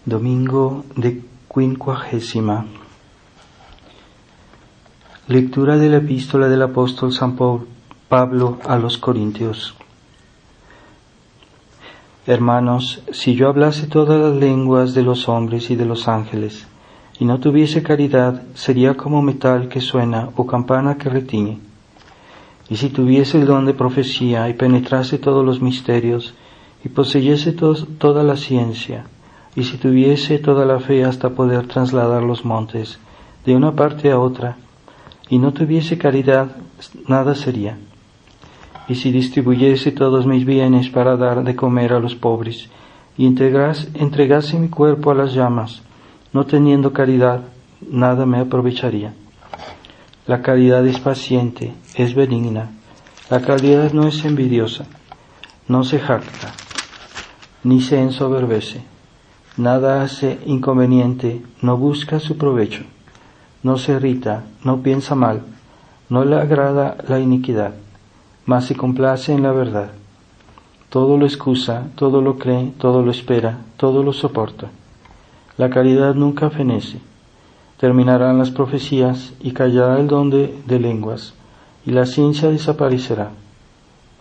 Domingo de Quincuagésima. Lectura de la epístola del apóstol San Pablo a los Corintios. Hermanos, si yo hablase todas las lenguas de los hombres y de los ángeles, y no tuviese caridad, sería como metal que suena o campana que retiñe. Y si tuviese el don de profecía y penetrase todos los misterios, y poseyese toda la ciencia, y si tuviese toda la fe hasta poder trasladar los montes de una parte a otra, y no tuviese caridad, nada sería. Y si distribuyese todos mis bienes para dar de comer a los pobres, y entregase mi cuerpo a las llamas, no teniendo caridad, nada me aprovecharía. La caridad es paciente, es benigna. La caridad no es envidiosa, no se jacta, ni se ensoberbece. Nada hace inconveniente, no busca su provecho, no se irrita, no piensa mal, no le agrada la iniquidad, mas se complace en la verdad. Todo lo excusa, todo lo cree, todo lo espera, todo lo soporta. La caridad nunca fenece. Terminarán las profecías y callará el don de lenguas, y la ciencia desaparecerá.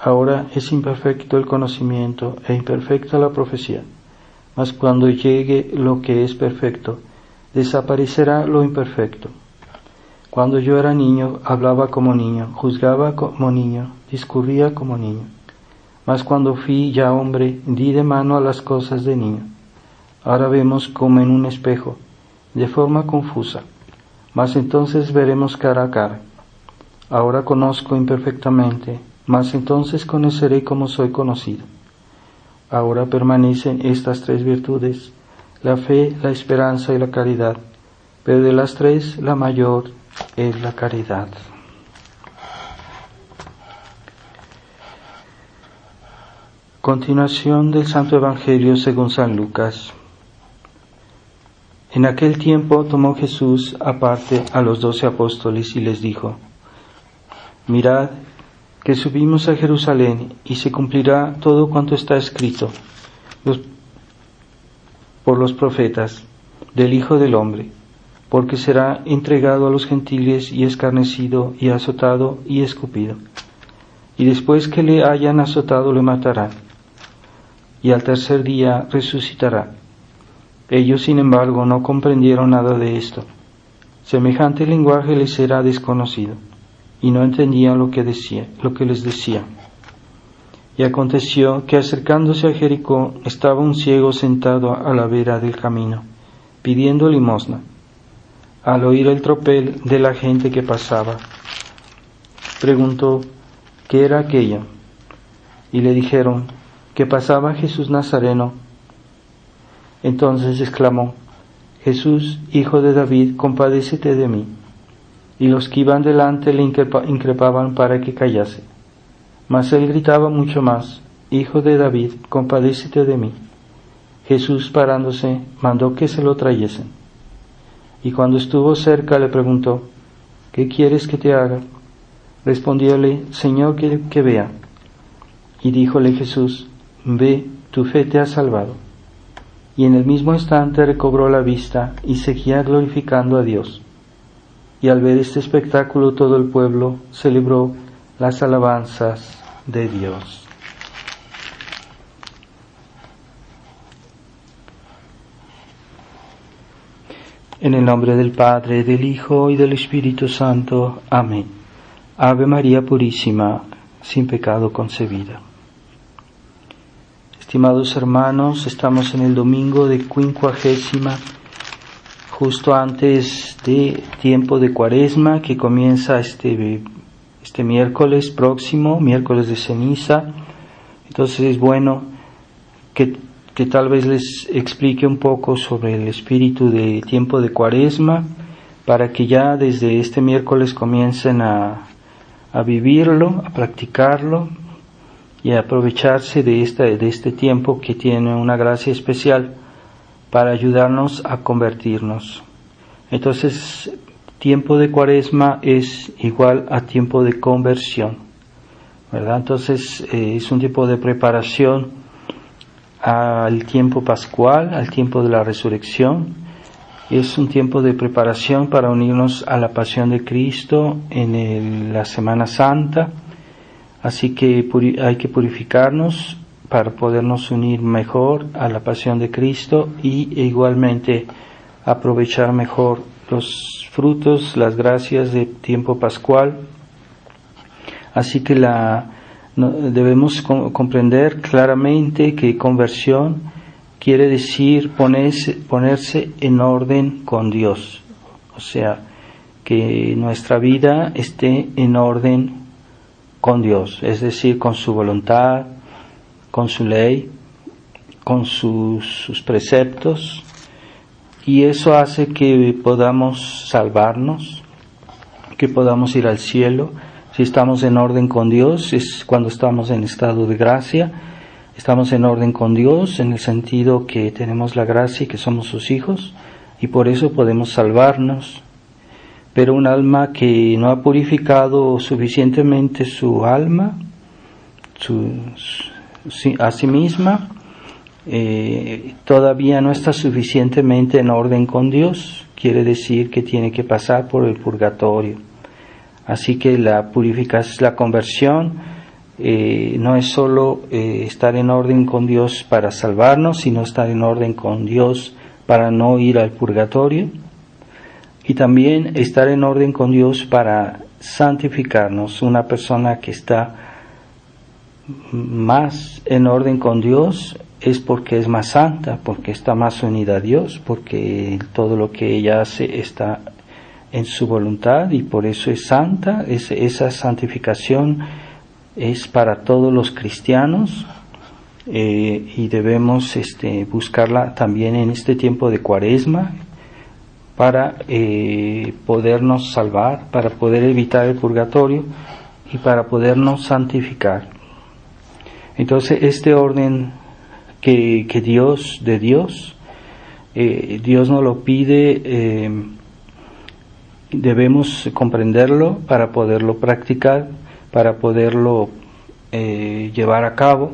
Ahora es imperfecto el conocimiento e imperfecta la profecía. Mas cuando llegue lo que es perfecto, desaparecerá lo imperfecto. Cuando yo era niño, hablaba como niño, juzgaba como niño, discurría como niño. Mas cuando fui ya hombre, di de mano a las cosas de niño. Ahora vemos como en un espejo, de forma confusa, mas entonces veremos cara a cara. Ahora conozco imperfectamente, mas entonces conoceré como soy conocido. Ahora permanecen estas tres virtudes, la fe, la esperanza y la caridad, pero de las tres la mayor es la caridad. Continuación del Santo Evangelio según San Lucas. En aquel tiempo tomó Jesús aparte a los 12 apóstoles y les dijo: Mirad, que subimos a Jerusalén y se cumplirá todo cuanto está escrito por los profetas del Hijo del Hombre, porque será entregado a los gentiles y escarnecido y azotado y escupido. Y después que le hayan azotado le matarán, y al tercer día resucitará. Ellos, sin embargo, no comprendieron nada de esto. Semejante lenguaje les era desconocido, y no entendían lo que les decía. Y aconteció que acercándose a Jericó estaba un ciego sentado a la vera del camino, pidiendo limosna. Al oír el tropel de la gente que pasaba, preguntó qué era aquello, y le dijeron que pasaba Jesús Nazareno. Entonces exclamó: Jesús, Hijo de David, compadécete de mí. Y los que iban delante le increpaban para que callase. Mas él gritaba mucho más: Hijo de David, compadécete de mí. Jesús, parándose, mandó que se lo trayesen. Y cuando estuvo cerca le preguntó: ¿Qué quieres que te haga? Respondióle: Señor, que vea. Y díjole Jesús: Ve, tu fe te ha salvado. Y en el mismo instante recobró la vista y seguía glorificando a Dios. Y al ver este espectáculo todo el pueblo celebró las alabanzas de Dios. En el nombre del Padre, del Hijo y del Espíritu Santo. Amén. Ave María Purísima, sin pecado concebida. Estimados hermanos, estamos en el domingo de Quincuagésima, justo antes de tiempo de Cuaresma, que comienza este miércoles próximo, miércoles de ceniza. Entonces es bueno que tal vez les explique un poco sobre el espíritu de tiempo de Cuaresma, para que ya desde este miércoles comiencen a vivirlo, a practicarlo y a aprovecharse de este tiempo que tiene una gracia especial para ayudarnos a convertirnos. Entonces, tiempo de Cuaresma es igual a tiempo de conversión, ¿verdad? Entonces, es un tipo de preparación al tiempo pascual, al tiempo de la resurrección. Es un tiempo de preparación para unirnos a la pasión de Cristo en la Semana Santa. Así que hay que purificarnos para podernos unir mejor a la pasión de Cristo y igualmente aprovechar mejor los frutos, las gracias de tiempo pascual. Así que debemos comprender claramente que conversión quiere decir ponerse en orden con Dios. O sea, que nuestra vida esté en orden con Dios, es decir, con su voluntad, con su ley, con sus preceptos, y eso hace que podamos salvarnos, que podamos ir al cielo. Si estamos en orden con Dios, es cuando estamos en estado de gracia. Estamos en orden con Dios en el sentido que tenemos la gracia y que somos sus hijos, y por eso podemos salvarnos. Pero un alma que no ha purificado suficientemente su alma, a sí misma, todavía no está suficientemente en orden con Dios. Quiere decir que tiene que pasar por el purgatorio. Así que la purificación, la conversión, no es solo estar en orden con Dios para salvarnos, sino estar en orden con Dios para no ir al purgatorio, y también estar en orden con Dios para santificarnos. Una persona que está más en orden con Dios es porque es más santa, porque está más unida a Dios, porque todo lo que ella hace está en su voluntad y por eso es santa. Esa santificación es para todos los cristianos, y debemos buscarla también en este tiempo de Cuaresma para podernos salvar, para poder evitar el purgatorio y para podernos santificar. Entonces este orden que Dios nos lo pide, debemos comprenderlo para poderlo practicar, para poderlo llevar a cabo.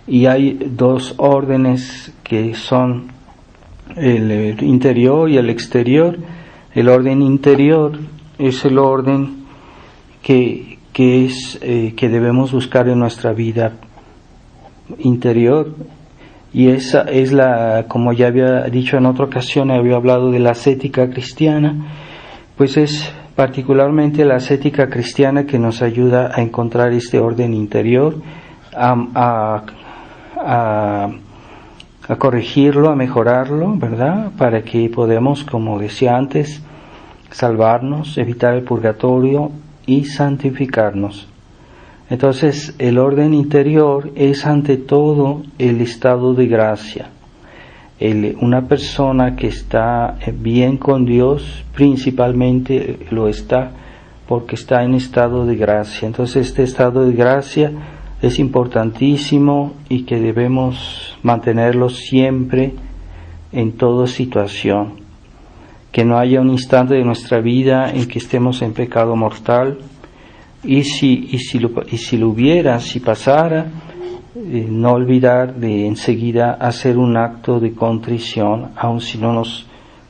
Y hay dos órdenes que son el interior y el exterior. El orden interior es el orden que debemos buscar en nuestra vida interior, y esa es como ya había dicho en otra ocasión, había hablado de la ascética cristiana. Pues es particularmente la ascética cristiana que nos ayuda a encontrar este orden interior, a corregirlo, a mejorarlo, ¿verdad? Para que podamos, como decía antes, salvarnos, evitar el purgatorio y santificarnos. Entonces, el orden interior es ante todo el estado de gracia. Una persona que está bien con Dios, principalmente lo está porque está en estado de gracia. Entonces este estado de gracia es importantísimo y que debemos mantenerlo siempre, en toda situación. Que no haya un instante de nuestra vida en que estemos en pecado mortal, y si lo hubiera, si pasara, no olvidar de enseguida hacer un acto de contrición, aun si no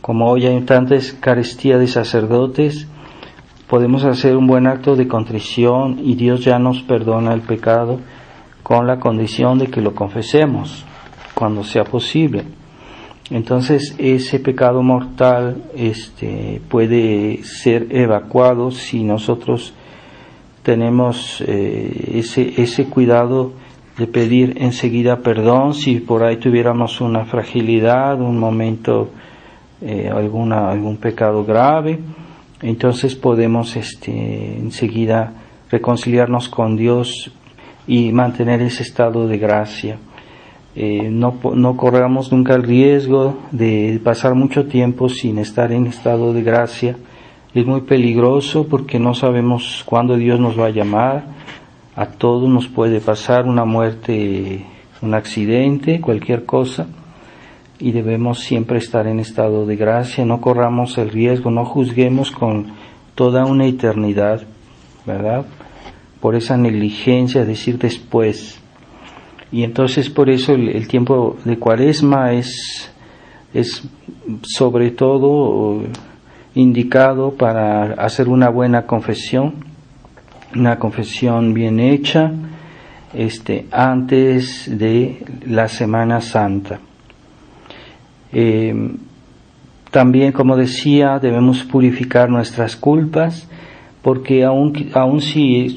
como hoy hay tanta carestía de sacerdotes, podemos hacer un buen acto de contrición y Dios ya nos perdona el pecado, con la condición de que lo confesemos cuando sea posible. Entonces ese pecado mortal puede ser evacuado si nosotros tenemos ese cuidado de pedir enseguida perdón. Si por ahí tuviéramos una fragilidad, un momento, algún pecado grave, entonces podemos enseguida reconciliarnos con Dios y mantener ese estado de gracia. No corramos nunca el riesgo de pasar mucho tiempo sin estar en estado de gracia. Es muy peligroso porque no sabemos cuándo Dios nos va a llamar. A todos nos puede pasar una muerte, un accidente, cualquier cosa, y debemos siempre estar en estado de gracia. No corramos el riesgo, no juzguemos con toda una eternidad, ¿verdad? Por esa negligencia, decir después. Y entonces por eso el tiempo de Cuaresma es sobre todo indicado para hacer una buena confesión, una confesión bien hecha, antes de la Semana Santa. También, como decía, debemos purificar nuestras culpas, porque aun si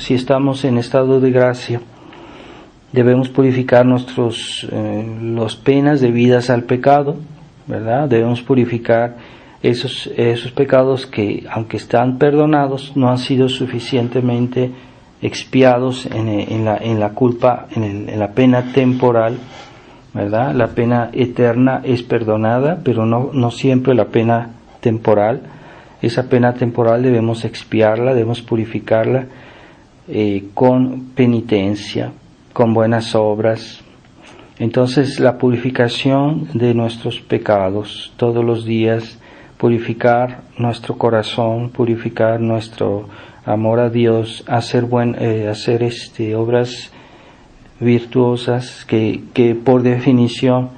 estamos en estado de gracia, debemos purificar los penas debidas al pecado, ¿verdad? Debemos purificar esos pecados que, aunque están perdonados, no han sido suficientemente expiados en la culpa, en la pena temporal, ¿verdad? La pena eterna es perdonada, pero no siempre la pena temporal. Esa pena temporal debemos expiarla, debemos purificarla con penitencia, con buenas obras. Entonces, la purificación de nuestros pecados todos los días, purificar nuestro corazón, purificar nuestro amor a Dios, hacer obras virtuosas que por definición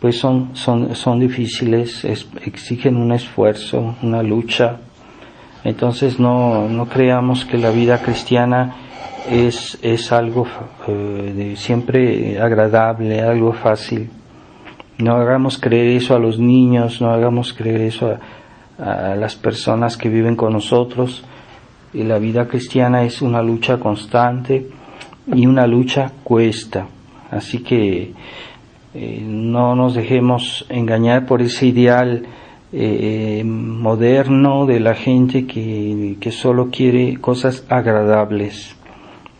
pues son difíciles, exigen un esfuerzo, una lucha. Entonces no creamos que la vida cristiana es algo siempre agradable, algo fácil. No hagamos creer eso a los niños, no hagamos creer eso a las personas que viven con nosotros. Y la vida cristiana es una lucha constante y una lucha cuesta. Así que no nos dejemos engañar por ese ideal moderno de la gente que solo quiere cosas agradables.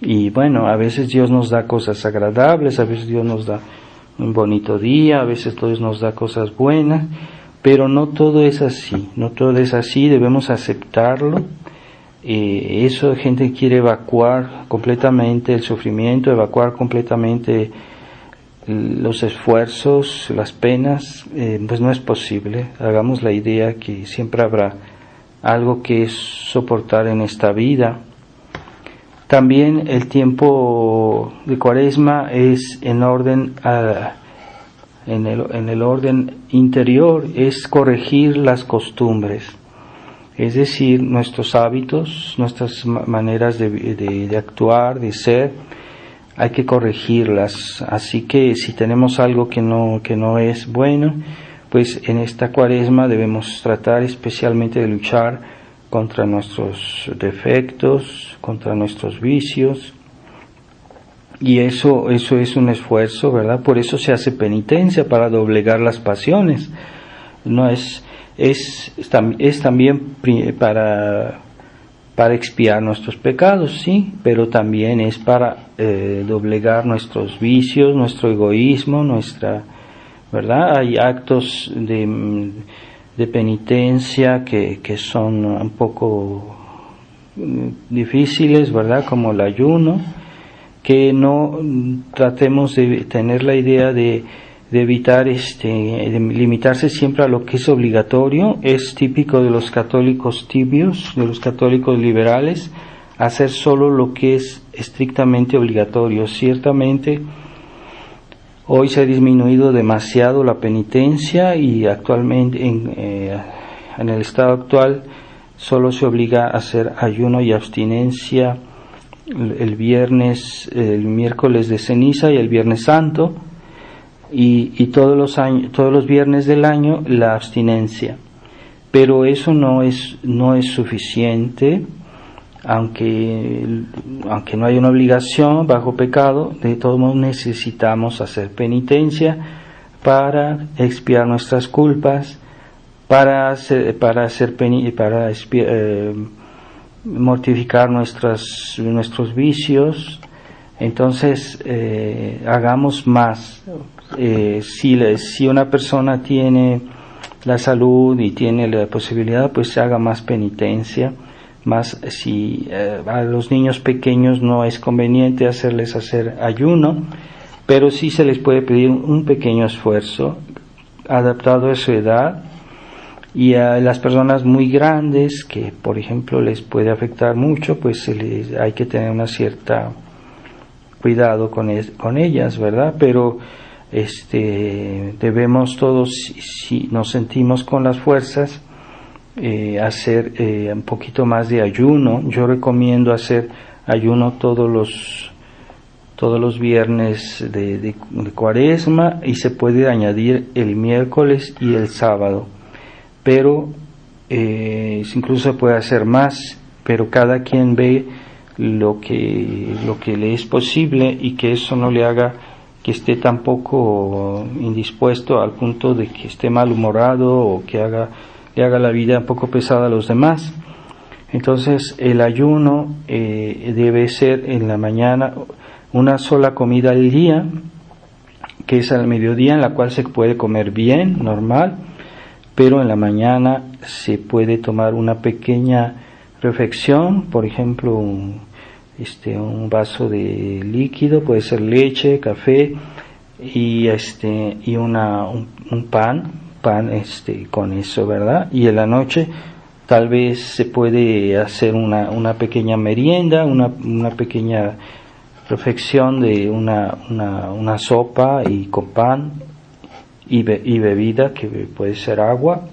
Y bueno, a veces Dios nos da cosas agradables, a veces Dios nos da un bonito día, a veces Dios nos da cosas buenas, pero no todo es así, debemos aceptarlo. Eso, gente quiere evacuar completamente el sufrimiento, evacuar completamente los esfuerzos, las penas, pues no es posible. Hagamos la idea que siempre habrá algo que soportar en esta vida. También el tiempo de Cuaresma es en el orden interior, es corregir las costumbres. Es decir, nuestros hábitos, nuestras maneras de actuar, de ser, hay que corregirlas. Así que si tenemos algo que no es bueno, pues en esta Cuaresma debemos tratar especialmente de luchar contra nuestros defectos, contra nuestros vicios. Y eso es un esfuerzo, ¿verdad? Por eso se hace penitencia, para doblegar las pasiones. No es también para expiar nuestros pecados, sí, pero también es para doblegar nuestros vicios, nuestro egoísmo, ¿verdad? Hay actos de penitencia que son un poco difíciles, ¿verdad? Como el ayuno, que no tratemos de tener la idea de evitar de limitarse siempre a lo que es obligatorio. Es típico de los católicos tibios, de los católicos liberales, hacer solo lo que es estrictamente obligatorio. Ciertamente hoy se ha disminuido demasiado la penitencia y actualmente en el estado actual solo se obliga a hacer ayuno y abstinencia el miércoles de ceniza y el Viernes Santo, y todos los viernes del año la abstinencia. Pero eso no es suficiente, aunque no hay una obligación bajo pecado. De todos modos necesitamos hacer penitencia para expiar nuestras culpas, para mortificar nuestros vicios. Entonces hagamos más. Si una persona tiene la salud y tiene la posibilidad, pues haga más penitencia. Más si a los niños pequeños no es conveniente hacerles hacer ayuno, pero sí se les puede pedir un pequeño esfuerzo adaptado a su edad. Y a las personas muy grandes, que por ejemplo les puede afectar mucho, pues hay que tener una cierta cuidado con ellas, ¿verdad? Pero debemos todos, si nos sentimos con las fuerzas, hacer un poquito más de ayuno. Yo recomiendo hacer ayuno todos los viernes de Cuaresma, y se puede añadir el miércoles y el sábado, pero incluso se puede hacer más, pero cada quien ve lo que le es posible, y que eso no le haga que esté tampoco indispuesto al punto de que esté malhumorado o que le haga la vida un poco pesada a los demás. Entonces el ayuno debe ser en la mañana una sola comida al día, que es al mediodía, en la cual se puede comer bien, normal, pero en la mañana se puede tomar una pequeña reflexión, por ejemplo un vaso de líquido, puede ser leche, café, y un pan con eso, ¿verdad? Y en la noche tal vez se puede hacer una pequeña merienda, una pequeña reflexión de una sopa y con pan y bebida, que puede ser agua,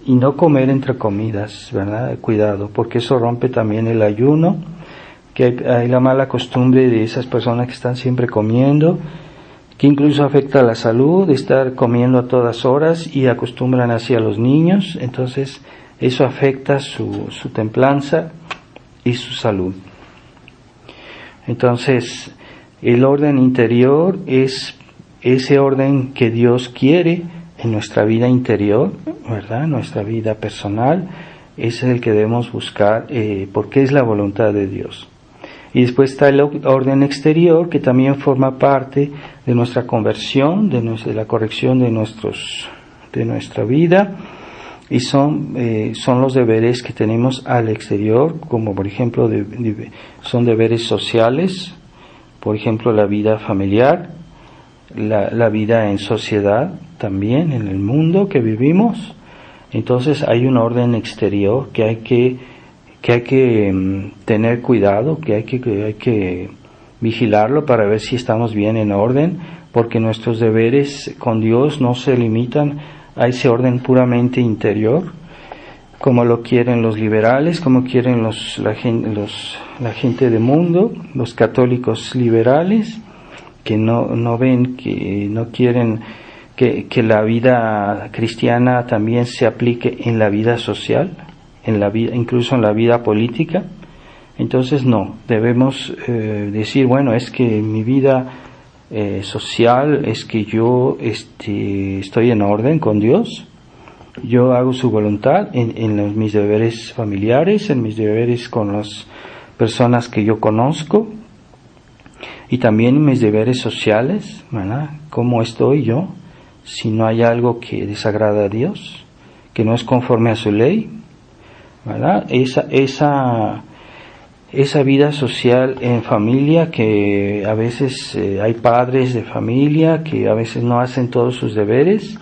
y no comer entre comidas, ¿verdad? Cuidado, porque eso rompe también el ayuno, que hay la mala costumbre de esas personas que están siempre comiendo, que incluso afecta a la salud, de estar comiendo a todas horas, y acostumbran así a los niños. Entonces eso afecta su templanza y su salud. Entonces el orden interior es ese orden que Dios quiere en nuestra vida interior, ¿verdad? Nuestra vida personal es el que debemos buscar, porque es la voluntad de Dios. Y después está el orden exterior, que también forma parte de nuestra conversión, de la corrección de nuestra vida, y son los deberes que tenemos al exterior, como por ejemplo son deberes sociales, por ejemplo la vida familiar, la vida en sociedad, también en el mundo que vivimos. Entonces hay un orden exterior que hay que tener cuidado, que hay que vigilarlo para ver si estamos bien en orden, porque nuestros deberes con Dios no se limitan a ese orden puramente interior, como lo quieren los liberales, como quieren la gente del mundo, los católicos liberales, que no ven, que no quieren que la vida cristiana también se aplique en la vida social, en la vida, incluso en la vida política. Entonces no, debemos decir, bueno, es que mi vida social es que yo estoy en orden con Dios, yo hago su voluntad en mis deberes familiares, en mis deberes con las personas que yo conozco, y también en mis deberes sociales, ¿verdad? ¿Cómo estoy yo? Si no hay algo que desagrada a Dios, que no es conforme a su ley, ¿verdad? Esa vida social en familia, que a veces hay padres de familia que a veces no hacen todos sus deberes,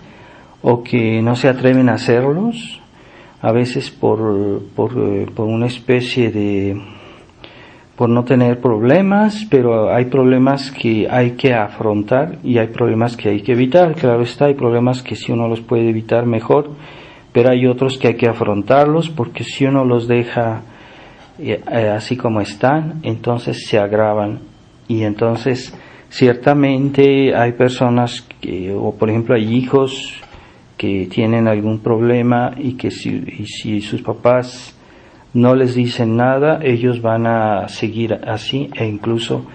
o que no se atreven a hacerlos, a veces por una especie de, por no tener problemas, pero hay problemas que hay que afrontar y hay problemas que hay que evitar. Claro está, hay problemas que si uno los puede evitar mejor, pero hay otros que hay que afrontarlos, porque si uno los deja así como están, entonces se agravan. Y entonces ciertamente hay personas o por ejemplo hay hijos que tienen algún problema, y que si sus papás no les dicen nada, ellos van a seguir así, e incluso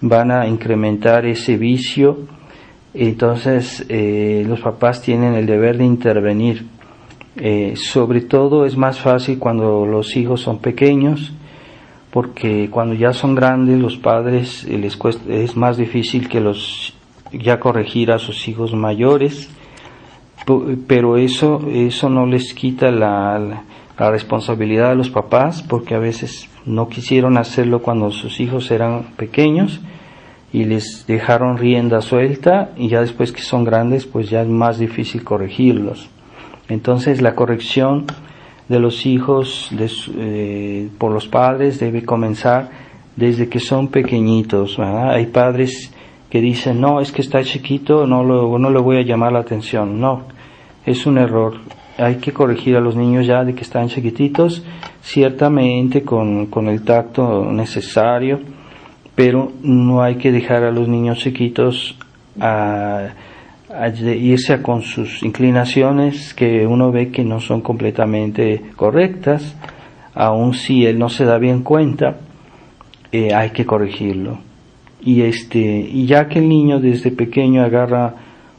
van a incrementar ese vicio. Entonces los papás tienen el deber de intervenir. Sobre todo es más fácil cuando los hijos son pequeños, porque cuando ya son grandes los padres les cuesta, es más difícil que ya corregir a sus hijos mayores, pero eso no les quita la responsabilidad de los papás, porque a veces no quisieron hacerlo cuando sus hijos eran pequeños y les dejaron rienda suelta, y ya después que son grandes pues ya es más difícil corregirlos. Entonces la corrección de los hijos por los padres debe comenzar desde que son pequeñitos, ¿verdad? Hay padres que dicen, no, es que está chiquito, no le voy a llamar la atención. No, es un error. Hay que corregir a los niños ya de que están chiquititos, ciertamente con el tacto necesario, pero no hay que dejar a los niños chiquitos a irse con sus inclinaciones que uno ve que no son completamente correctas, aun si él no se da bien cuenta, hay que corregirlo. Y ya que el niño desde pequeño agarra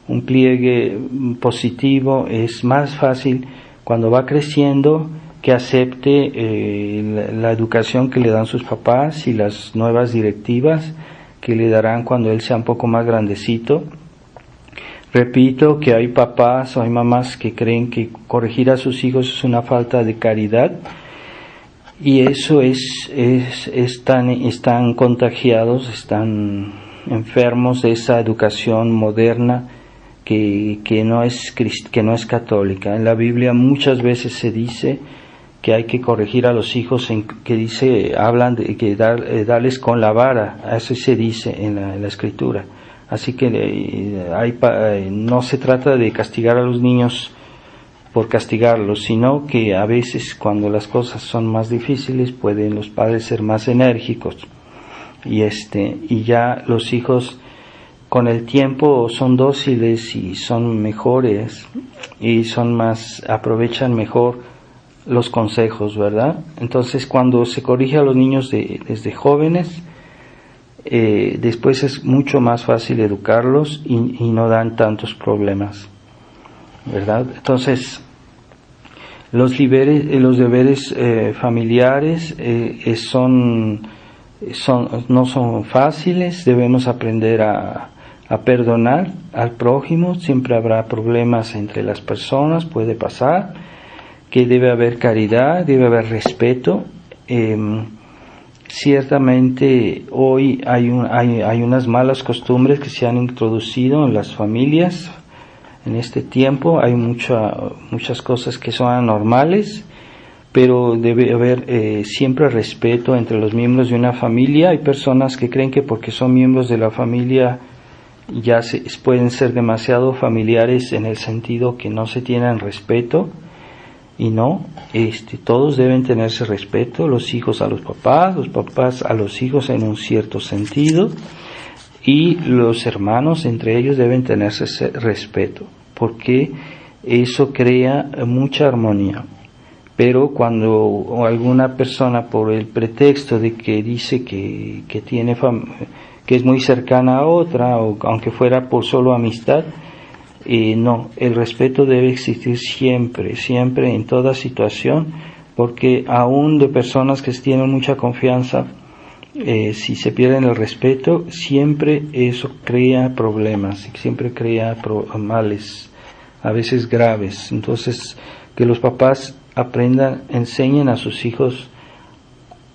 un pliegue positivo, es más fácil cuando va creciendo que acepte la educación que le dan sus papás y las nuevas directivas que le darán cuando él sea un poco más grandecito. Repito que hay papás o hay mamás que creen que corregir a sus hijos es una falta de caridad, y eso están contagiados, están enfermos de esa educación moderna que no es católica. En la Biblia muchas veces se dice que hay que corregir a los hijos, hablan de que darles con la vara, eso se dice en la Escritura. Así que no se trata de castigar a los niños por castigarlos, sino que a veces cuando las cosas son más difíciles pueden los padres ser más enérgicos, y ya los hijos con el tiempo son dóciles y son mejores y aprovechan mejor los consejos, ¿verdad? Entonces cuando se corrige a los niños desde jóvenes, después es mucho más fácil educarlos y no dan tantos problemas, ¿verdad? Entonces los deberes familiares no son fáciles. Debemos aprender a perdonar al prójimo. Siempre habrá problemas entre las personas, puede pasar, que debe haber caridad, debe haber respeto. Ciertamente hoy hay unas malas costumbres que se han introducido en las familias. En este tiempo hay muchas cosas que son anormales, pero debe haber siempre respeto entre los miembros de una familia. Hay personas que creen que porque son miembros de la familia ya pueden ser demasiado familiares, en el sentido que no se tienen respeto, y no, todos deben tenerse respeto, los hijos a los papás a los hijos en un cierto sentido, y los hermanos entre ellos deben tenerse respeto, porque eso crea mucha armonía. Pero cuando alguna persona, por el pretexto de que dice que es muy cercana a otra, o aunque fuera por solo amistad, no, el respeto debe existir siempre en toda situación, porque aún de personas que tienen mucha confianza, si se pierden el respeto, siempre eso crea problemas, siempre crea males, a veces graves. Entonces, que los papás enseñen a sus hijos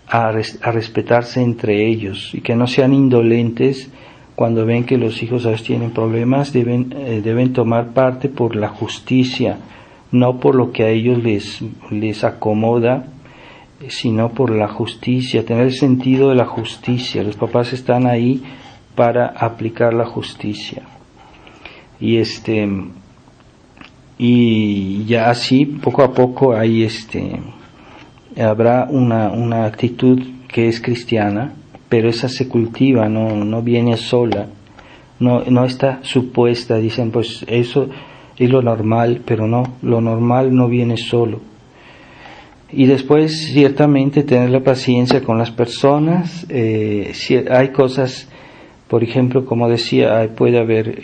a respetarse entre ellos, y que no sean indolentes cuando ven que los hijos a veces tienen problemas. Deben tomar parte por la justicia, no por lo que a ellos les acomoda, sino por la justicia, tener el sentido de la justicia. Los papás están ahí para aplicar la justicia. Y ya así, poco a poco, habrá una actitud que es cristiana, pero esa se cultiva, no viene sola, no está supuesta. Dicen, pues eso es lo normal, pero no, lo normal no viene solo. Y después, ciertamente, tener la paciencia con las personas. Hay cosas, por ejemplo, como decía, puede haber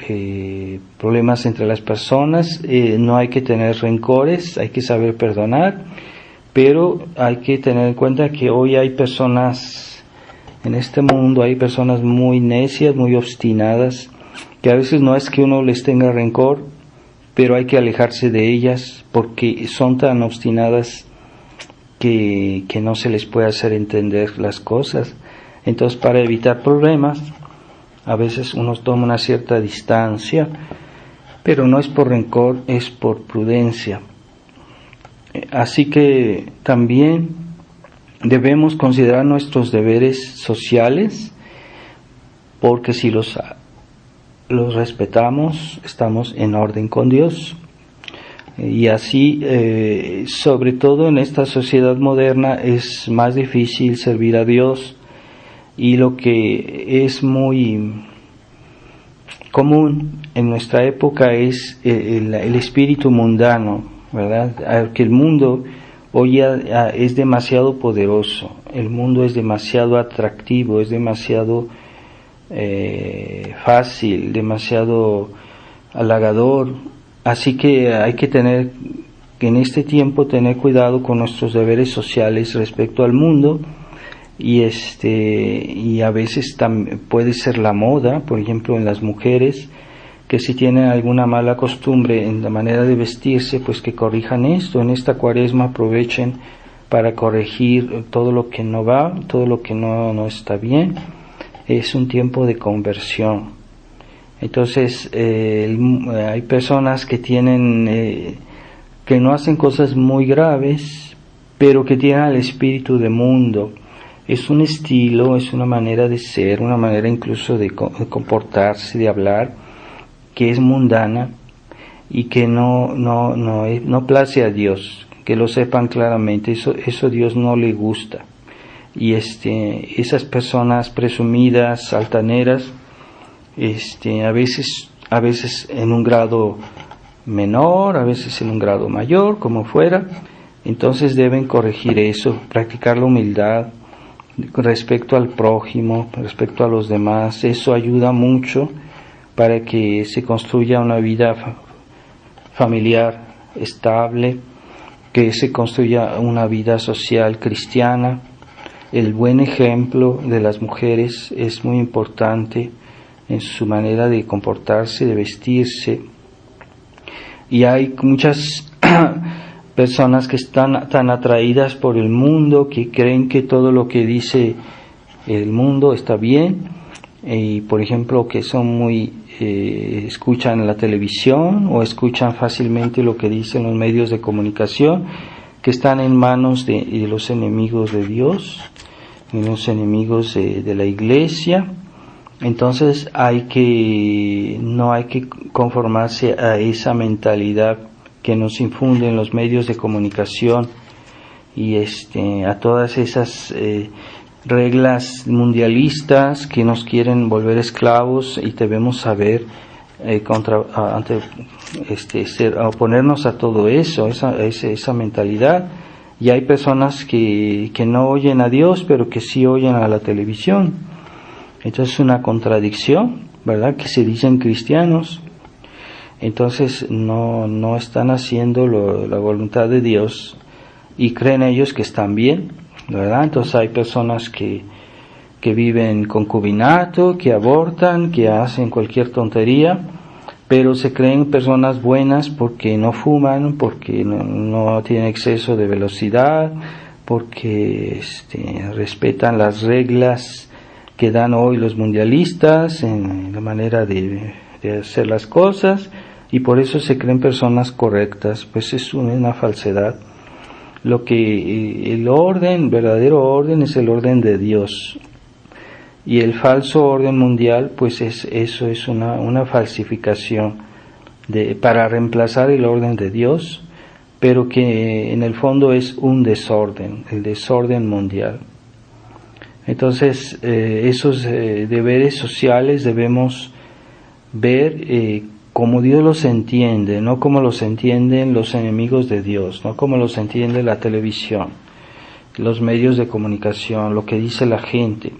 problemas entre las personas. No hay que tener rencores, hay que saber perdonar, pero hay que tener en cuenta que hoy hay personas, en este mundo hay personas muy necias, muy obstinadas, que a veces no es que uno les tenga rencor, pero hay que alejarse de ellas, porque son tan obstinadas que no se les puede hacer entender las cosas. Entonces, para evitar problemas, a veces uno toma una cierta distancia, pero no es por rencor, es por prudencia. Así que también debemos considerar nuestros deberes sociales, porque si los respetamos, estamos en orden con Dios. Y así, sobre todo en esta sociedad moderna, es más difícil servir a Dios, y lo que es muy común en nuestra época es el espíritu mundano, ¿verdad? Que el mundo hoy ya es demasiado poderoso, el mundo es demasiado atractivo, es demasiado fácil, demasiado halagador. Así que hay que tener, en este tiempo, tener cuidado con nuestros deberes sociales respecto al mundo, y a veces puede ser la moda, por ejemplo en las mujeres, que si tienen alguna mala costumbre en la manera de vestirse, pues que corrijan esto. En esta Cuaresma aprovechen para corregir todo lo que no va, todo lo que no está bien. Es un tiempo de conversión. Entonces hay personas que que no hacen cosas muy graves, pero que tienen el espíritu de mundo. Es un estilo, es una manera de ser, una manera incluso de comportarse, de hablar, que es mundana y que no place a Dios. Que lo sepan claramente, eso Dios no le gusta. Y esas personas presumidas, altaneras, a veces en un grado menor, a veces en un grado mayor, como fuera, entonces deben corregir eso, practicar la humildad respecto al prójimo, respecto a los demás. Eso ayuda mucho para que se construya una vida familiar estable, que se construya una vida social cristiana. El buen ejemplo de las mujeres es muy importante en su manera de comportarse, de vestirse. Y hay muchas personas que están tan atraídas por el mundo, que creen que todo lo que dice el mundo está bien, y por ejemplo que son escuchan la televisión o escuchan fácilmente lo que dicen los medios de comunicación, que están en manos de los enemigos de Dios, de los enemigos de la Iglesia. Entonces no hay que conformarse a esa mentalidad que nos infunden los medios de comunicación y a todas esas reglas mundialistas que nos quieren volver esclavos, y debemos saber oponernos a todo eso, esa mentalidad. Y hay personas que no oyen a Dios, pero que sí oyen a la televisión. Entonces es una contradicción, ¿verdad? Que se dicen cristianos, entonces no están haciendo la voluntad de Dios, y creen ellos que están bien, ¿verdad? Entonces hay personas que viven concubinato, que abortan, que hacen cualquier tontería, pero se creen personas buenas porque no fuman, porque no tienen exceso de velocidad, porque respetan las reglas que dan hoy los mundialistas en la manera de hacer las cosas, y por eso se creen personas correctas. Pues es una falsedad. El verdadero orden es el orden de Dios, y el falso orden mundial, pues eso es una falsificación para reemplazar el orden de Dios, pero que en el fondo es un desorden, el desorden mundial. Entonces esos deberes sociales debemos ver como Dios los entiende, no como los entienden los enemigos de Dios, no como los entiende la televisión, los medios de comunicación, lo que dice la gente.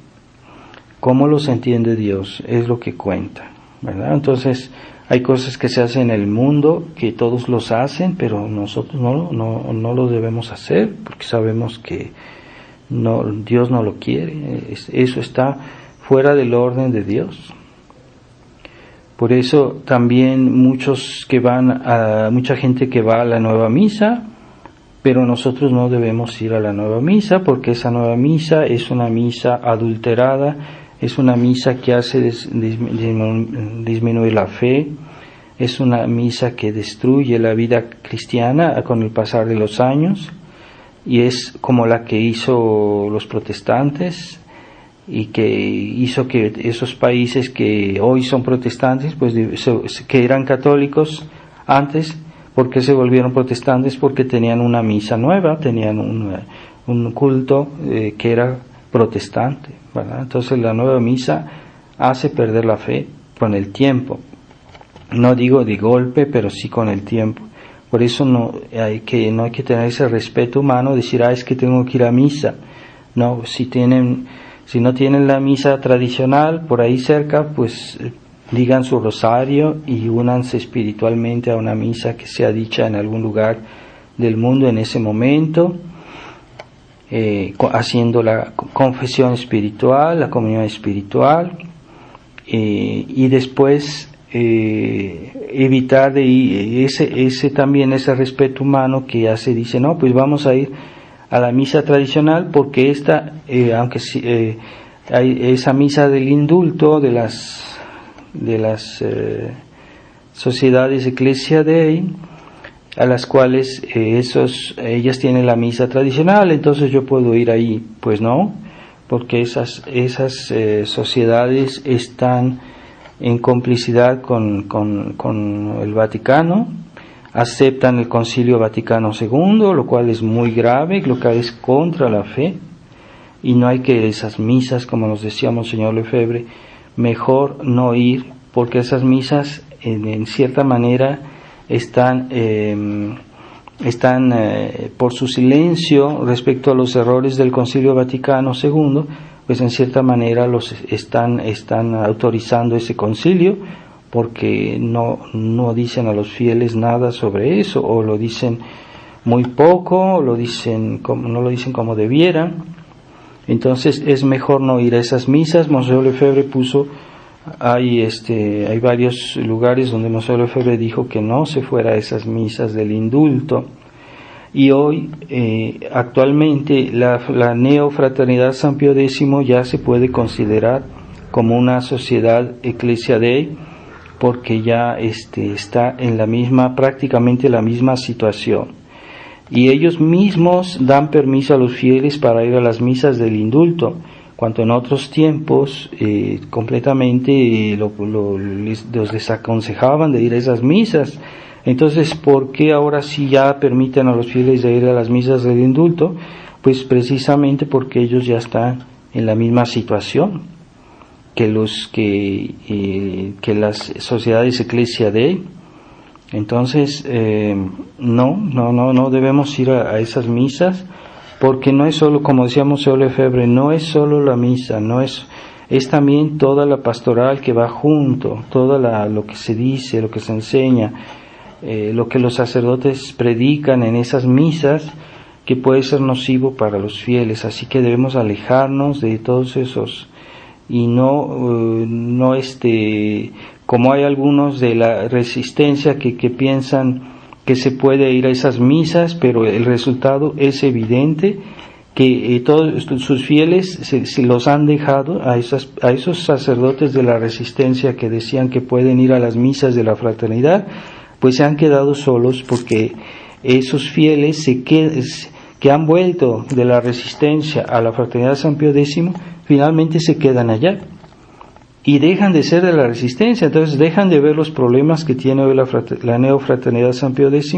Cómo los entiende Dios es lo que cuenta, ¿verdad? Entonces hay cosas que se hacen en el mundo, que todos los hacen, pero nosotros no lo debemos hacer, porque sabemos que Dios no lo quiere. Eso está fuera del orden de Dios. Por eso también mucha gente que va a la nueva misa, pero nosotros no debemos ir a la nueva misa, porque esa nueva misa es una misa adulterada, es una misa que hace disminuir la fe, es una misa que destruye la vida cristiana con el pasar de los años, y es como la que hizo los protestantes, y que hizo que esos países que hoy son protestantes, pues que eran católicos antes, ¿por qué se volvieron protestantes? Porque tenían una misa nueva, tenían un culto que era protestante, ¿verdad? Entonces la nueva misa hace perder la fe con el tiempo, no digo de golpe, pero sí con el tiempo. Por eso no hay que tener ese respeto humano, decir, es que tengo que ir a misa. No, si no tienen la misa tradicional por ahí cerca, pues digan su rosario y únanse espiritualmente a una misa que sea dicha en algún lugar del mundo en ese momento, haciendo la confesión espiritual, la comunión espiritual, y después evitar de ir, ese respeto humano que ya se dice, no, pues vamos a ir a la misa tradicional, porque aunque hay esa misa del indulto de las sociedades Ecclesia Dei, a las cuales ellas tienen la misa tradicional, entonces yo puedo ir ahí. Pues no, porque esas sociedades están en complicidad con el Vaticano, aceptan el Concilio Vaticano II, lo cual es muy grave, lo que es contra la fe, y no hay que esas misas, como nos decía Monseñor Lefebvre, mejor no ir, porque esas misas en cierta manera están por su silencio respecto a los errores del Concilio Vaticano II, pues en cierta manera los están autorizando ese concilio, porque no dicen a los fieles nada sobre eso, o lo dicen muy poco, o no lo dicen como debieran. Entonces es mejor no ir a esas misas. Monseñor Lefebvre hay varios lugares donde Monseñor Lefebvre dijo que no se fuera a esas misas del indulto. Y hoy, actualmente, la Neofraternidad San Pío X ya se puede considerar como una sociedad Ecclesia Dei, porque ya está en prácticamente la misma situación. Y ellos mismos dan permiso a los fieles para ir a las misas del indulto, cuando en otros tiempos completamente los desaconsejaban de ir a esas misas. Entonces, ¿por qué ahora sí ya permiten a los fieles de ir a las misas del indulto? Pues precisamente porque ellos ya están en la misma situación que las sociedades Ecclesia Dei. Entonces, no debemos ir a esas misas, porque no es solo, como decíamos Monseñor Lefebvre, no es solo la misa, es también toda la pastoral que va junto, lo que se dice, lo que se enseña, lo que los sacerdotes predican en esas misas, que puede ser nocivo para los fieles. Así que debemos alejarnos de todos esos, y como hay algunos de la resistencia que piensan que se puede ir a esas misas, pero el resultado es evidente, que todos sus fieles se los han dejado a esos sacerdotes de la resistencia que decían que pueden ir a las misas de la fraternidad, pues se han quedado solos, porque esos fieles que han vuelto de la resistencia a la fraternidad San Pío X, finalmente se quedan allá y dejan de ser de la resistencia. Entonces dejan de ver los problemas que tiene hoy la Neofraternidad San Pío X,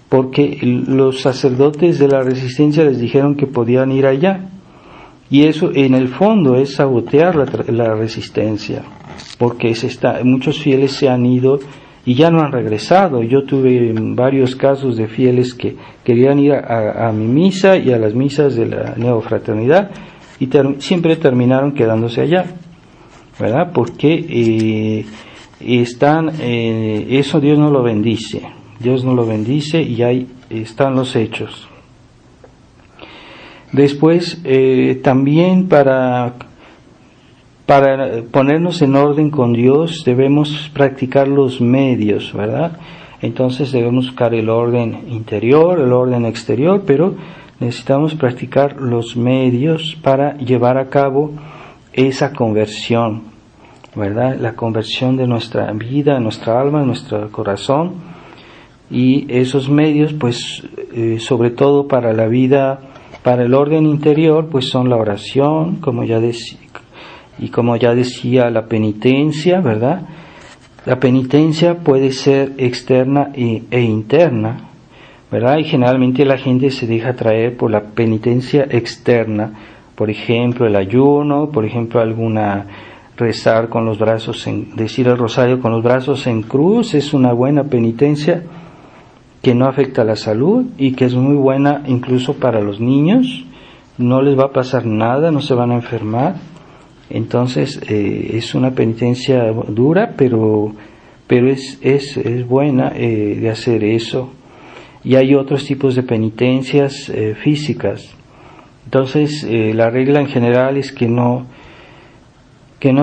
porque los sacerdotes de la resistencia les dijeron que podían ir allá, y eso en el fondo es sabotear la resistencia, porque muchos fieles se han ido y ya no han regresado. Yo tuve varios casos de fieles que querían ir a mi misa y a las misas de la Neofraternidad, y siempre terminaron quedándose allá, ¿verdad? Porque eso Dios no lo bendice. Dios no lo bendice, y ahí están los hechos. Después, también para ponernos en orden con Dios, debemos practicar los medios, ¿verdad? Entonces debemos buscar el orden interior, el orden exterior, pero necesitamos practicar los medios para llevar a cabo esa conversión, ¿verdad? La conversión de nuestra vida, de nuestra alma, de nuestro corazón, y esos medios, pues, sobre todo para la vida, para el orden interior, pues son la oración, como ya decía, la penitencia, ¿verdad? La penitencia puede ser externa e interna, ¿verdad? Y generalmente la gente se deja atraer por la penitencia externa, por ejemplo, el ayuno, por ejemplo, rezar con los brazos decir el rosario con los brazos en cruz, es una buena penitencia que no afecta a la salud y que es muy buena incluso para los niños, no les va a pasar nada, no se van a enfermar. Entonces es una penitencia dura, pero es buena de hacer eso. Y hay otros tipos de penitencias físicas. Entonces la regla en general es que no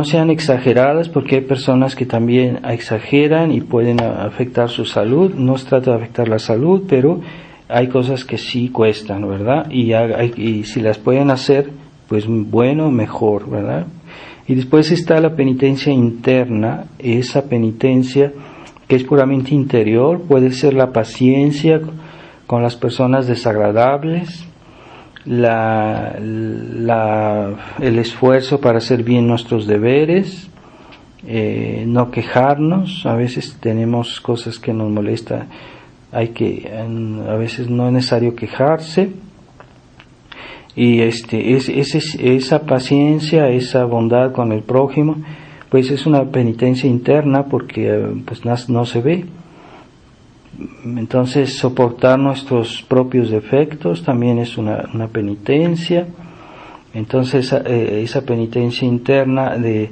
sean exageradas, porque hay personas que también exageran y pueden afectar su salud. No se trata de afectar la salud, pero hay cosas que sí cuestan, ¿verdad? Y si las pueden hacer, pues bueno, mejor, ¿verdad? Y después está la penitencia interna, esa penitencia que es puramente interior, puede ser la paciencia con las personas desagradables, el esfuerzo para hacer bien nuestros deberes, no quejarnos. A veces tenemos cosas que nos molestan, a veces no es necesario quejarse, y esa paciencia, esa bondad con el prójimo, pues es una penitencia interna, porque pues no se ve. Entonces soportar nuestros propios defectos también es una penitencia. Entonces esa penitencia interna de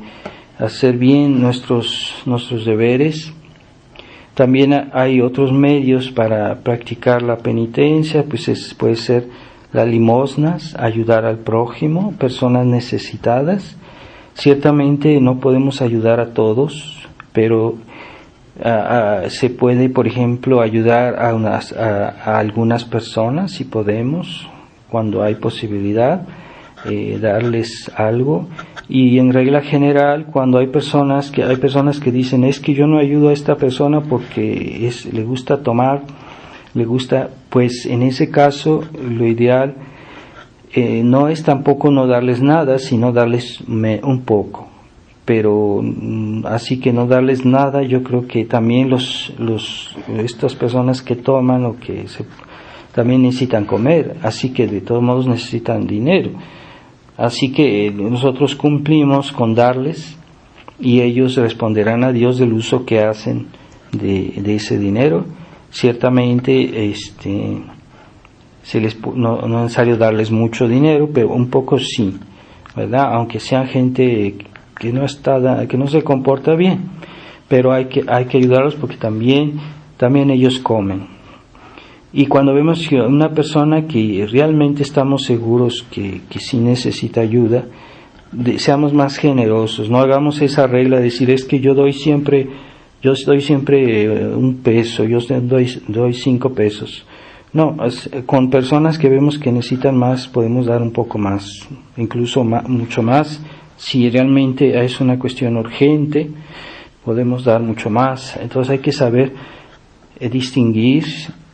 hacer bien nuestros deberes. También hay otros medios para practicar la penitencia, pues puede ser las limosnas, ayudar al prójimo, personas necesitadas. Ciertamente no podemos ayudar a todos, pero se puede, por ejemplo, ayudar a algunas personas, si podemos, cuando hay posibilidad, darles algo. Y en regla general, cuando hay personas que dicen, es que yo no ayudo a esta persona porque le gusta tomar, pues en ese caso lo ideal no es tampoco no darles nada, sino darles un poco. Pero así que no darles nada, yo creo que también estas personas que toman o también necesitan comer, así que de todos modos necesitan dinero. Así que nosotros cumplimos con darles, y ellos responderán a Dios del uso que hacen de ese dinero. Ciertamente no es necesario darles mucho dinero, pero un poco sí, ¿verdad? Aunque sean gente que no se comporta bien, pero hay que ayudarlos, porque también ellos comen. Y cuando vemos que una persona que realmente estamos seguros que sí necesita ayuda, seamos más generosos. No hagamos esa regla de decir, es que yo doy siempre un peso, yo doy 5 pesos. No, con personas que vemos que necesitan más, podemos dar un poco más, incluso mucho más. Si realmente es una cuestión urgente, podemos dar mucho más. Entonces hay que saber distinguir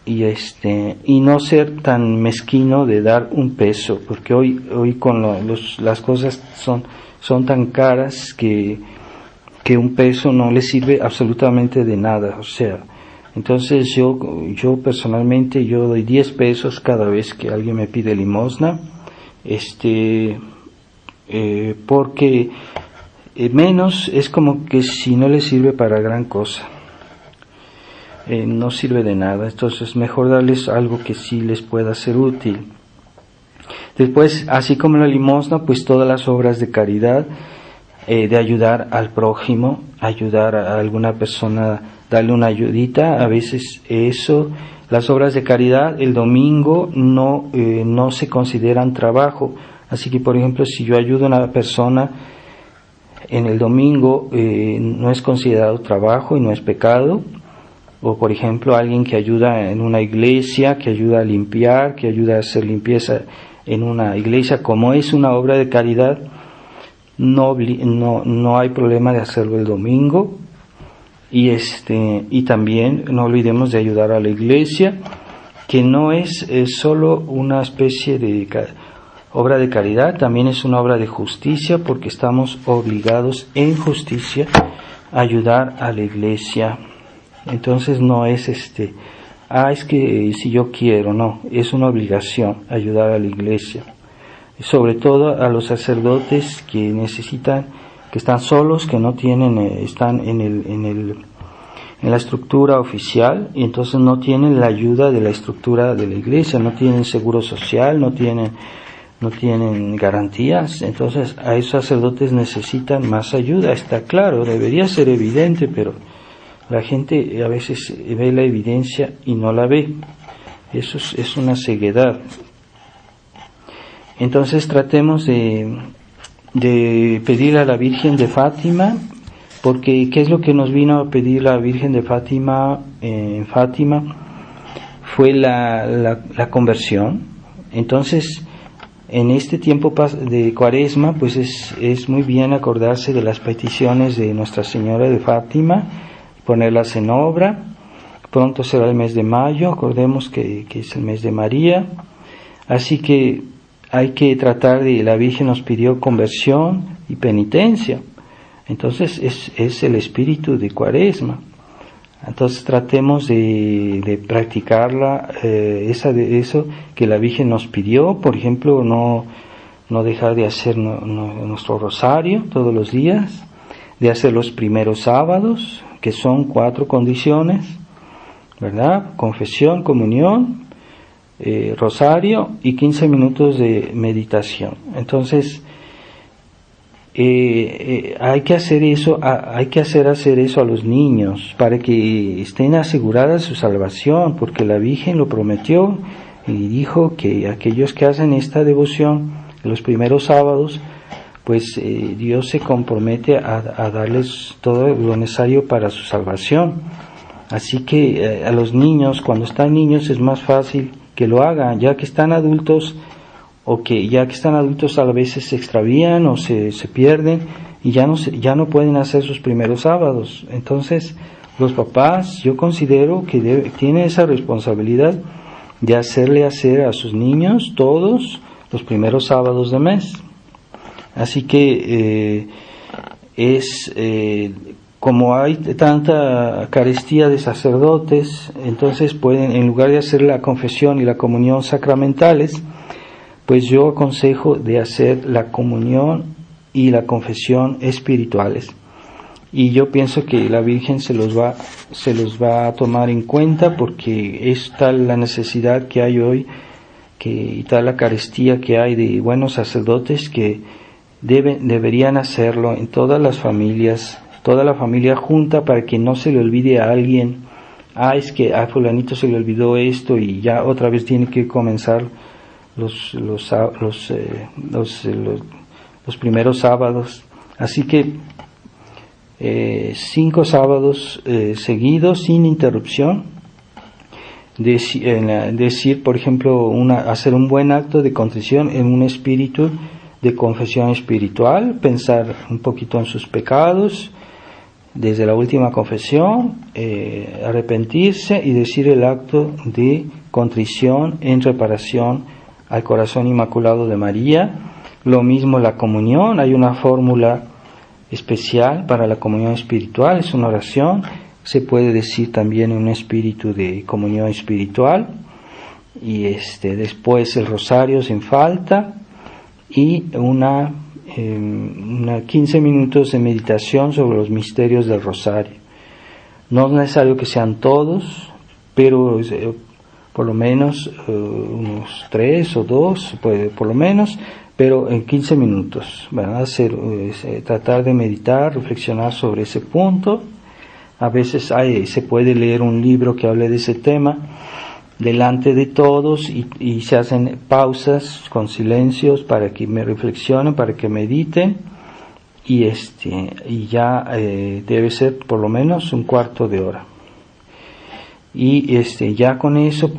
y no ser tan mezquino de dar un peso, porque hoy con las cosas son tan caras que un peso no le sirve absolutamente de nada. O sea, entonces yo personalmente yo doy 10 pesos cada vez que alguien me pide limosna, porque menos es como que si no le sirve para gran cosa, no sirve de nada. Entonces mejor darles algo que sí les pueda ser útil. Después, así como la limosna, pues todas las obras de caridad, de ayudar al prójimo, ayudar a alguna persona, darle una ayudita. A veces las obras de caridad el domingo no se consideran trabajo. Así que, por ejemplo, si yo ayudo a una persona en el domingo, no es considerado trabajo y no es pecado. O, por ejemplo, alguien que ayuda en una iglesia, que ayuda a limpiar, que ayuda a hacer limpieza en una iglesia, como es una obra de caridad, no hay problema de hacerlo el domingo. Y también no olvidemos de ayudar a la iglesia, que no es solo una especie de obra de caridad, también es una obra de justicia, porque estamos obligados en justicia a ayudar a la iglesia. Entonces no es es que si yo quiero, no, es una obligación ayudar a la iglesia, sobre todo a los sacerdotes que necesitan, que están solos, que no tienen, están en la estructura oficial, y entonces no tienen la ayuda de la estructura de la iglesia, no tienen seguro social, no tienen garantías. Entonces a esos sacerdotes necesitan más ayuda, está claro, debería ser evidente, pero la gente a veces ve la evidencia y no la ve. Eso es una ceguedad. Entonces tratemos de pedir a la Virgen de Fátima, porque ¿qué es lo que nos vino a pedir la Virgen de Fátima en Fátima? Fue la conversión. Entonces, en este tiempo de Cuaresma, pues es muy bien acordarse de las peticiones de Nuestra Señora de Fátima, ponerlas en obra. Pronto será el mes de mayo, acordemos que es el mes de María, así que hay que tratar la Virgen nos pidió conversión y penitencia, entonces es el espíritu de Cuaresma. Entonces tratemos de practicarla, eso que la Virgen nos pidió, por ejemplo, no dejar de hacer nuestro rosario todos los días, de hacer los primeros sábados, que son 4 condiciones, ¿verdad? Confesión, comunión, rosario y 15 minutos de meditación. Entonces hay que hacer eso, hay que hacer eso a los niños para que estén aseguradas su salvación, porque la Virgen lo prometió y dijo que aquellos que hacen esta devoción los primeros sábados, pues Dios se compromete a darles todo lo necesario para su salvación. Así que a los niños, cuando están niños, es más fácil que lo hagan. Ya que están adultos, a veces se extravían o se pierden y ya no pueden hacer sus primeros sábados. Entonces los papás, yo considero que tienen esa responsabilidad de hacerle hacer a sus niños todos los primeros sábados de mes. Así que como hay tanta carestía de sacerdotes, entonces pueden, en lugar de hacer la confesión y la comunión sacramentales, pues yo aconsejo de hacer la comunión y la confesión espirituales. Y yo pienso que la Virgen se los va a tomar en cuenta, porque es tal la necesidad que hay hoy, y tal la carestía que hay de buenos sacerdotes, que deberían hacerlo en todas las familias, toda la familia junta, para que no se le olvide a alguien. Es que a fulanito se le olvidó esto y ya otra vez tiene que comenzar los primeros sábados. Así que 5 sábados seguidos sin interrupción, decir, por ejemplo, hacer un buen acto de contrición en un espíritu de confesión espiritual, pensar un poquito en sus pecados desde la última confesión, arrepentirse y decir el acto de contrición en reparación al corazón inmaculado de María. Lo mismo la comunión, hay una fórmula especial para la comunión espiritual, es una oración, se puede decir también en un espíritu de comunión espiritual, y después el rosario sin falta, y una 15 minutos de meditación sobre los misterios del rosario. No es necesario que sean todos, pero por lo menos unos 3 o 2, por lo menos, pero en 15 minutos, ¿verdad? Tratar de meditar, reflexionar sobre ese punto. A veces se puede leer un libro que hable de ese tema delante de todos, y se hacen pausas con silencios para que me reflexionen, para que mediten, y ya debe ser por lo menos un cuarto de hora. Y ya con eso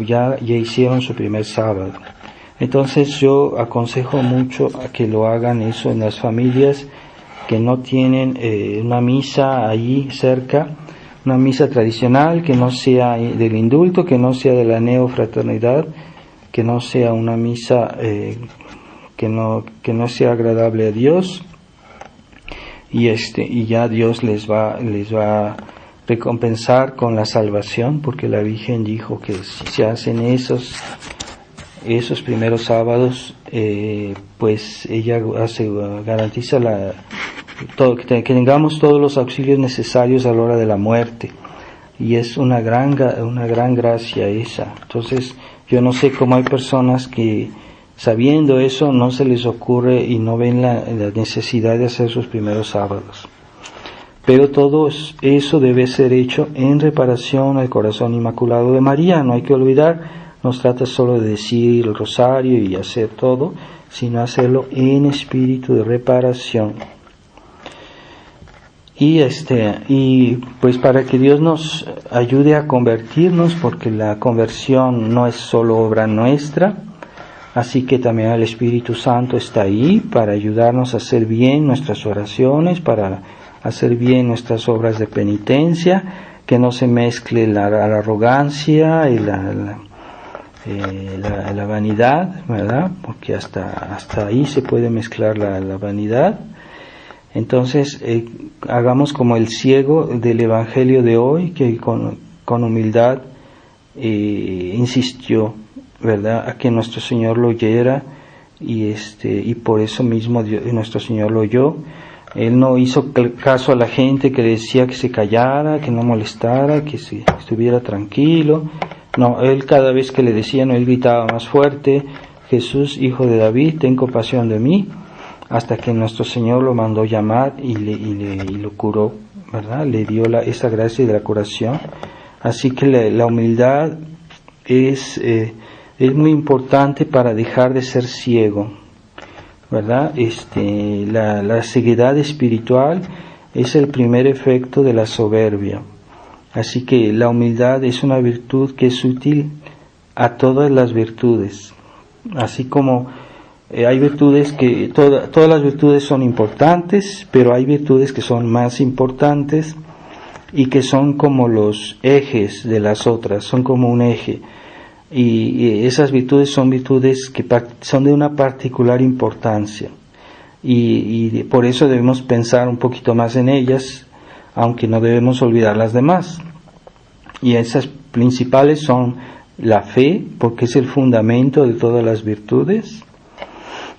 ya hicieron su primer sábado. Entonces yo aconsejo mucho a que lo hagan eso en las familias que no tienen una misa allí cerca, una misa tradicional, que no sea del indulto, que no sea de la neofraternidad, que no sea una misa que no sea agradable a Dios, y ya Dios les va a recompensar con la salvación, porque la Virgen dijo que si se hacen esos primeros sábados, pues ella garantiza que tengamos todos los auxilios necesarios a la hora de la muerte, y es una gran gracia esa. Entonces yo no sé cómo hay personas que, sabiendo eso, no se les ocurre y no ven la necesidad de hacer sus primeros sábados. Pero todo eso debe ser hecho en reparación al corazón inmaculado de María. No hay que olvidar, no se trata solo de decir el rosario y hacer todo, sino hacerlo en espíritu de reparación. Y pues para que Dios nos ayude a convertirnos, porque la conversión no es solo obra nuestra, así que también el Espíritu Santo está ahí para ayudarnos a hacer bien nuestras oraciones, para hacer bien nuestras obras de penitencia, que no se mezcle la arrogancia y la vanidad, ¿verdad? Porque hasta ahí se puede mezclar la vanidad. Entonces, hagamos como el ciego del Evangelio de hoy, que con humildad insistió, ¿verdad?, a que nuestro Señor lo oyera, y por eso mismo nuestro Señor lo oyó. Él no hizo caso a la gente que le decía que se callara, que no molestara, que estuviera tranquilo. No, él cada vez que le decían, él gritaba más fuerte: Jesús, hijo de David, ten compasión de mí, hasta que nuestro Señor lo mandó llamar y lo curó, ¿verdad? Le dio esa gracia de la curación. Así que la humildad es muy importante para dejar de ser ciego, ¿verdad? La ceguedad espiritual es el primer efecto de la soberbia. Así que la humildad es una virtud que es útil a todas las virtudes. Así como hay virtudes que todas las virtudes son importantes, pero hay virtudes que son más importantes y que son como los ejes de las otras, son como un eje. Y esas virtudes son virtudes que son de una particular importancia, y por eso debemos pensar un poquito más en ellas, aunque no debemos olvidar las demás. Y esas principales son la fe, porque es el fundamento de todas las virtudes,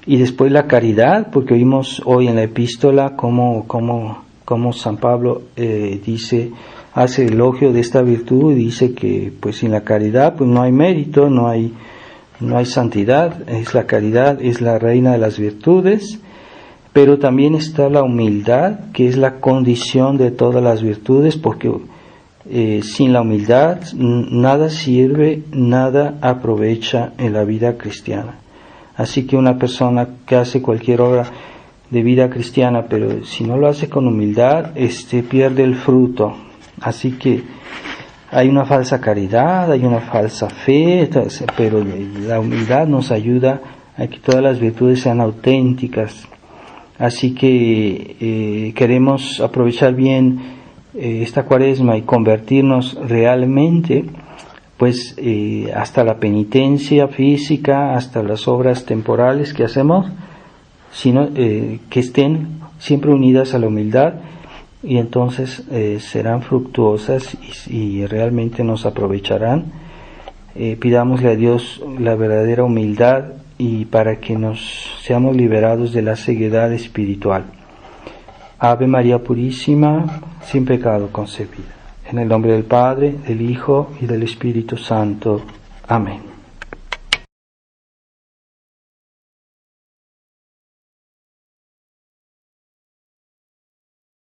y después la caridad, porque oímos hoy en la epístola cómo San Pablo hace elogio de esta virtud, y dice que pues sin la caridad pues no hay mérito, no hay santidad. La caridad es la reina de las virtudes. Pero también está la humildad, que es la condición de todas las virtudes, porque sin la humildad nada sirve, nada aprovecha en la vida cristiana. Así que una persona que hace cualquier obra de vida cristiana, pero si no lo hace con humildad, pierde el fruto. Así que hay una falsa caridad, hay una falsa fe, pero la humildad nos ayuda a que todas las virtudes sean auténticas. Así que queremos aprovechar bien esta Cuaresma y convertirnos realmente, pues hasta la penitencia física, hasta las obras temporales que hacemos, sino que estén siempre unidas a la humildad, y entonces serán fructuosas y realmente nos aprovecharán. Pidámosle a Dios la verdadera humildad, y para que seamos liberados de la ceguedad espiritual. Ave María Purísima, sin pecado concebida. En el nombre del Padre, del Hijo y del Espíritu Santo. Amén.